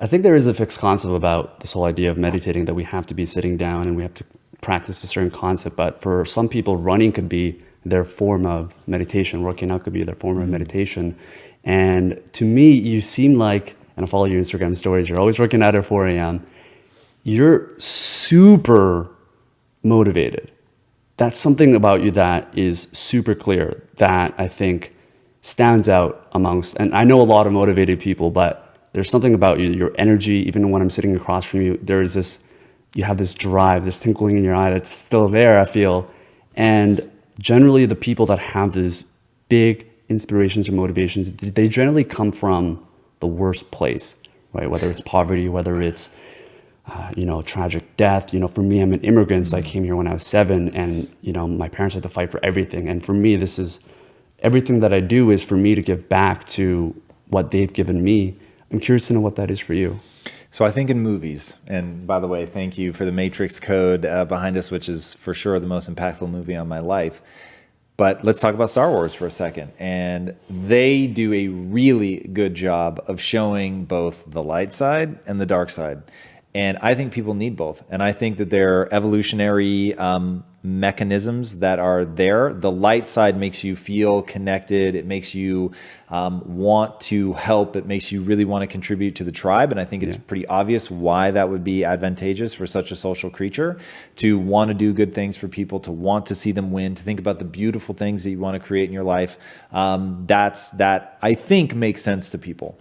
I think there is a fixed concept about this whole idea of meditating, that we have to be sitting down and we have to practice a certain concept. But for some people, running could be their form of meditation. Working out could be their form of meditation. And to me, you seem like, and I follow your Instagram stories, you're always working out at 4 a.m. You're super motivated. That's something about you that is super clear, that I think stands out amongst, and I know a lot of motivated people, but there's something about you, your energy, even when I'm sitting across from you, there's this, you have this drive, this twinkling in your eye that's still there, I feel. And generally the people that have these big inspirations or motivations, they generally come from the worst place, right? Whether it's poverty, whether it's tragic death. For me, I'm an immigrant, so I came here when I was 7, and my parents had to fight for everything. And for me, this is everything that I do is for me to give back to what they've given me. I'm curious to know what that is for you. So I think in movies, and by the way, thank you for the Matrix code behind us, which is for sure the most impactful movie on my life. But let's talk about Star Wars for a second. And they do a really good job of showing both the light side and the dark side. And I think people need both. And I think that there are evolutionary mechanisms that are there. The light side makes you feel connected. It makes you want to help. It makes you really want to contribute to the tribe. And I think it's pretty obvious why that would be advantageous for such a social creature, to want to do good things for people, to want to see them win, to think about the beautiful things that you want to create in your life. That I think makes sense to people.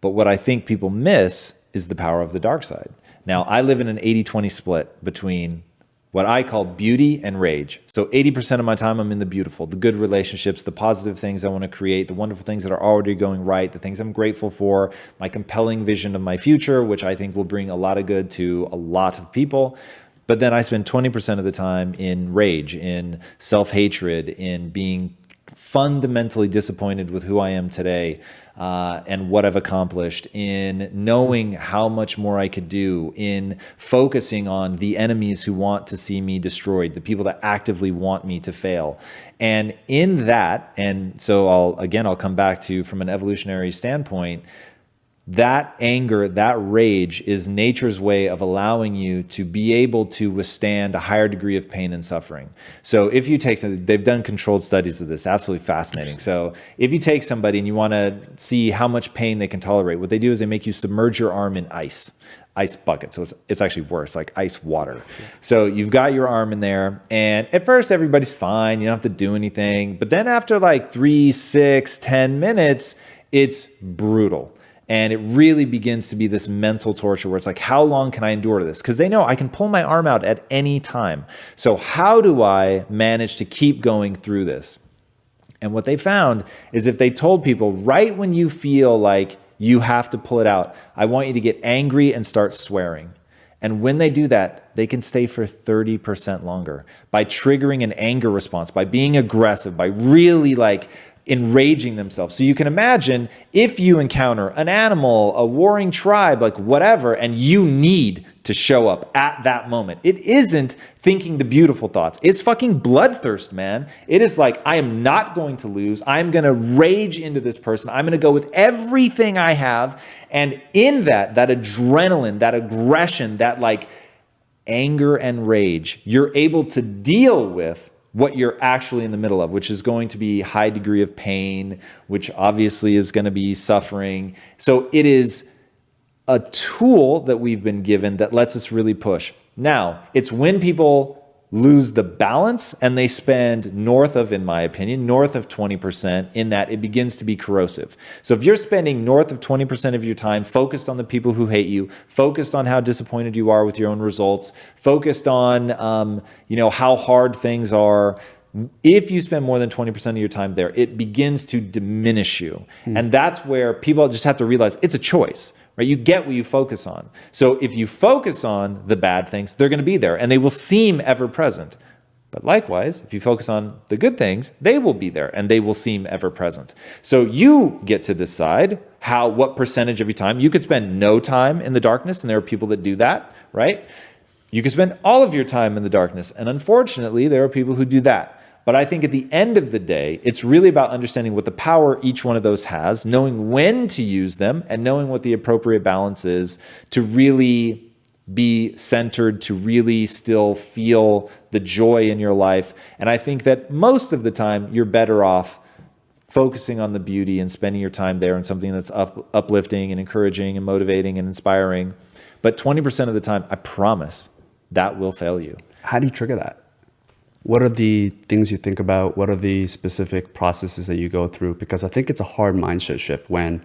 But what I think people miss is the power of the dark side. Now, I live in an 80-20 split between what I call beauty and rage. So 80% of my time I'm in the beautiful, the good relationships, the positive things I want to create, the wonderful things that are already going right, the things I'm grateful for, my compelling vision of my future, which I think will bring a lot of good to a lot of people. But then I spend 20% of the time in rage, in self-hatred, in being fundamentally disappointed with who I am today and what I've accomplished, in knowing how much more I could do, in focusing on the enemies who want to see me destroyed, the people that actively want me to fail. And in that, and so I'll come back to, from an evolutionary standpoint, that anger, that rage is nature's way of allowing you to be able to withstand a higher degree of pain and suffering. So if you take, they've done controlled studies of this, absolutely fascinating. So if you take somebody and you want to see how much pain they can tolerate, what they do is they make you submerge your arm in ice bucket. So it's actually worse, like ice water. So you've got your arm in there, and at first everybody's fine. You don't have to do anything. But then after like 3, 6, 10 minutes, it's brutal. And it really begins to be this mental torture where it's like, how long can I endure this? Because they know I can pull my arm out at any time. So how do I manage to keep going through this? And what they found is, if they told people right when you feel like you have to pull it out, I want you to get angry and start swearing. And when they do that, they can stay for 30% longer by triggering an anger response, by being aggressive, by really enraging themselves. So you can imagine, if you encounter an animal, a warring tribe, like whatever, and you need to show up at that moment. It isn't thinking the beautiful thoughts. It's fucking bloodthirst, man. It is like, I am not going to lose. I'm going to rage into this person. I'm going to go with everything I have. And in that adrenaline, that aggression, that anger and rage, you're able to deal with what you're actually in the middle of, which is going to be high degree of pain, which obviously is going to be suffering. So it is a tool that we've been given that lets us really push. Now, it's when people lose the balance and they spend in my opinion, north of 20%, in that it begins to be corrosive. So if you're spending north of 20% of your time focused on the people who hate you, focused on how disappointed you are with your own results, focused on how hard things are, if you spend more than 20% of your time there, it begins to diminish you. And that's where people just have to realize it's a choice, right? You get what you focus on. So if you focus on the bad things, they're going to be there and they will seem ever present. But likewise, if you focus on the good things, they will be there and they will seem ever present. So you get to decide what percentage of your time. You could spend no time in the darkness, and there are people that do that, right? You could spend all of your time in the darkness, and unfortunately, there are people who do that. But I think at the end of the day, it's really about understanding what the power each one of those has, knowing when to use them, and knowing what the appropriate balance is to really be centered, to really still feel the joy in your life. And I think that most of the time, you're better off focusing on the beauty and spending your time there in something that's uplifting and encouraging and motivating and inspiring. But 20% of the time, I promise, that will fail you. How do you trigger that? What are the things you think about? What are the specific processes that you go through? Because I think it's a hard mindset shift when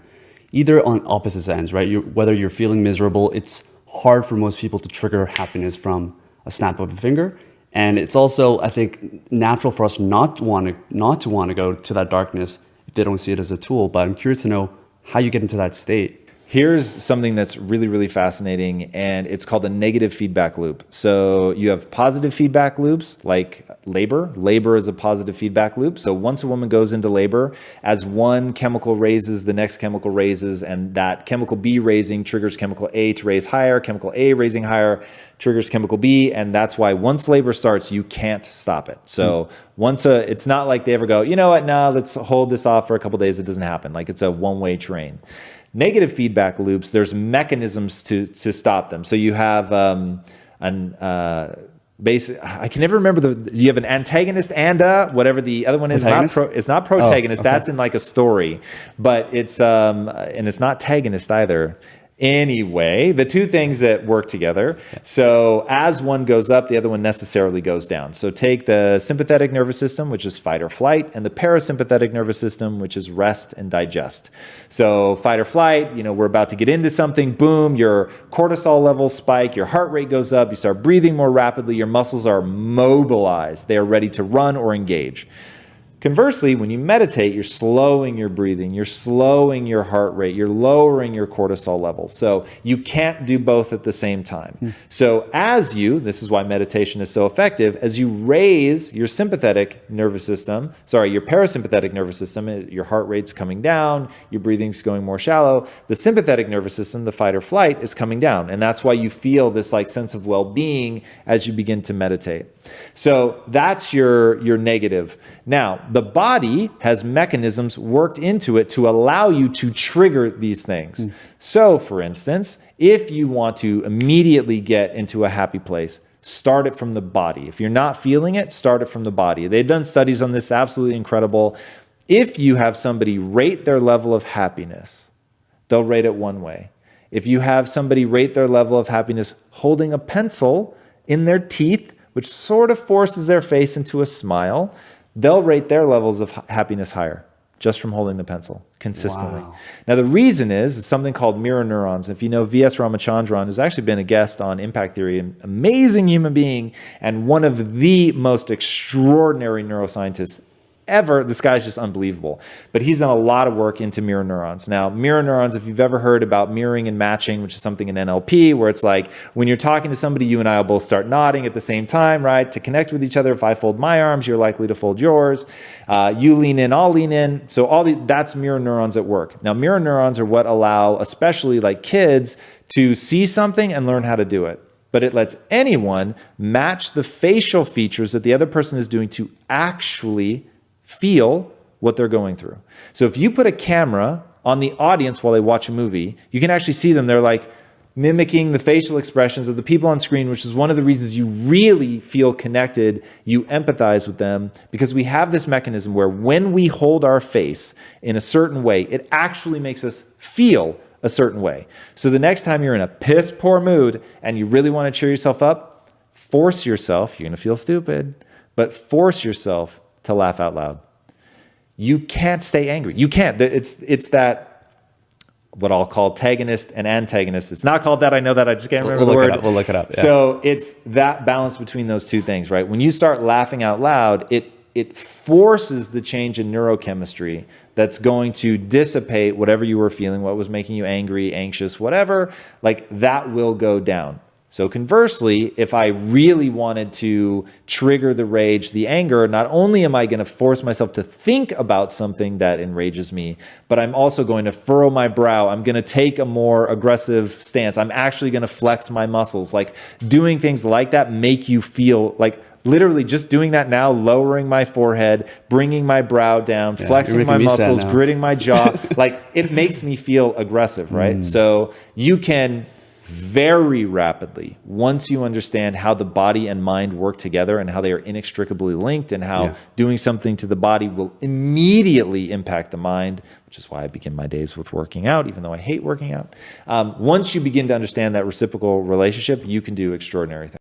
either on opposite ends, right? Whether you're feeling miserable, it's hard for most people to trigger happiness from a snap of a finger. And it's also, I think, natural for us not to want to go to that darkness if they don't see it as a tool. But I'm curious to know how you get into that state. Here's something that's really, really fascinating, and it's called a negative feedback loop. So you have positive feedback loops like labor. Labor is a positive feedback loop. So once a woman goes into labor, as one chemical raises, the next chemical raises, and that chemical B raising triggers chemical A to raise higher, chemical A raising higher triggers chemical B, and that's why once labor starts, you can't stop it. So it's not like they ever go, you know what, no, let's hold this off for a couple of days. It doesn't happen. Like it's a one-way train. Negative feedback loops, there's mechanisms to stop them. So you have I can never remember you have an antagonist and whatever the other one is. It's not protagonist. Oh, okay. That's in like a story, but it's and it's not tagonist either. Anyway, the two things that work together. So as one goes up, the other one necessarily goes down. So take the sympathetic nervous system, which is fight or flight, and the parasympathetic nervous system, which is rest and digest. So fight or flight, we're about to get into something, boom, your cortisol levels spike, your heart rate goes up, you start breathing more rapidly, your muscles are mobilized. They are ready to run or engage. Conversely, when you meditate, you're slowing your breathing, you're slowing your heart rate, you're lowering your cortisol levels. So you can't do both at the same time. So this is why meditation is so effective, as you raise your sympathetic nervous system, your parasympathetic nervous system, your heart rate's coming down, your breathing's going more shallow, the sympathetic nervous system, the fight or flight, is coming down. And that's why you feel this sense of well-being as you begin to meditate. So that's your negative. Now, the body has mechanisms worked into it to allow you to trigger these things. So, for instance, if you want to immediately get into a happy place, start it from the body. If you're not feeling it, start it from the body. They've done studies on this, absolutely incredible. If you have somebody rate their level of happiness, they'll rate it one way. If you have somebody rate their level of happiness holding a pencil in their teeth, which sort of forces their face into a smile, they'll rate their levels of happiness higher just from holding the pencil consistently. Wow. Now, the reason is something called mirror neurons. If you know V.S. Ramachandran, who's actually been a guest on Impact Theory, an amazing human being and one of the most extraordinary neuroscientists ever. This guy's just unbelievable. But he's done a lot of work into mirror neurons. Now, mirror neurons, if you've ever heard about mirroring and matching, which is something in NLP, where it's like when you're talking to somebody, you and I will both start nodding at the same time, right? To connect with each other. If I fold my arms, you're likely to fold yours. You lean in, I'll lean in. So that's mirror neurons at work. Now, mirror neurons are what allow, especially like kids, to see something and learn how to do it. But it lets anyone match the facial features that the other person is doing to actually feel what they're going through. So if you put a camera on the audience while they watch a movie, you can actually see them. They're like mimicking the facial expressions of the people on screen, which is one of the reasons you really feel connected, you empathize with them, because we have this mechanism where when we hold our face in a certain way, it actually makes us feel a certain way. So the next time you're in a piss poor mood and you really want to cheer yourself up, force yourself, you're going to feel stupid, but force yourself to laugh out loud. You can't stay angry. You can't. It's that what I'll call tagonist and antagonist. It's not called that. I know that. I just can't remember the word. We'll look it up. Yeah. So it's that balance between those two things, right? When you start laughing out loud, it forces the change in neurochemistry that's going to dissipate whatever you were feeling, what was making you angry, anxious, whatever, like that will go down. So conversely, if I really wanted to trigger the rage, the anger, not only am I going to force myself to think about something that enrages me, but I'm also going to furrow my brow. I'm going to take a more aggressive stance. I'm actually going to flex my muscles. Like doing things like that make you feel like literally just doing that now, lowering my forehead, bringing my brow down, flexing you're my making me sad muscles, now. gritting my jaw, like it makes me feel aggressive, right? So you can very rapidly, once you understand how the body and mind work together and how they are inextricably linked and how doing something to the body will immediately impact the mind, which is why I begin my days with working out, even though I hate working out. Once you begin to understand that reciprocal relationship, you can do extraordinary things.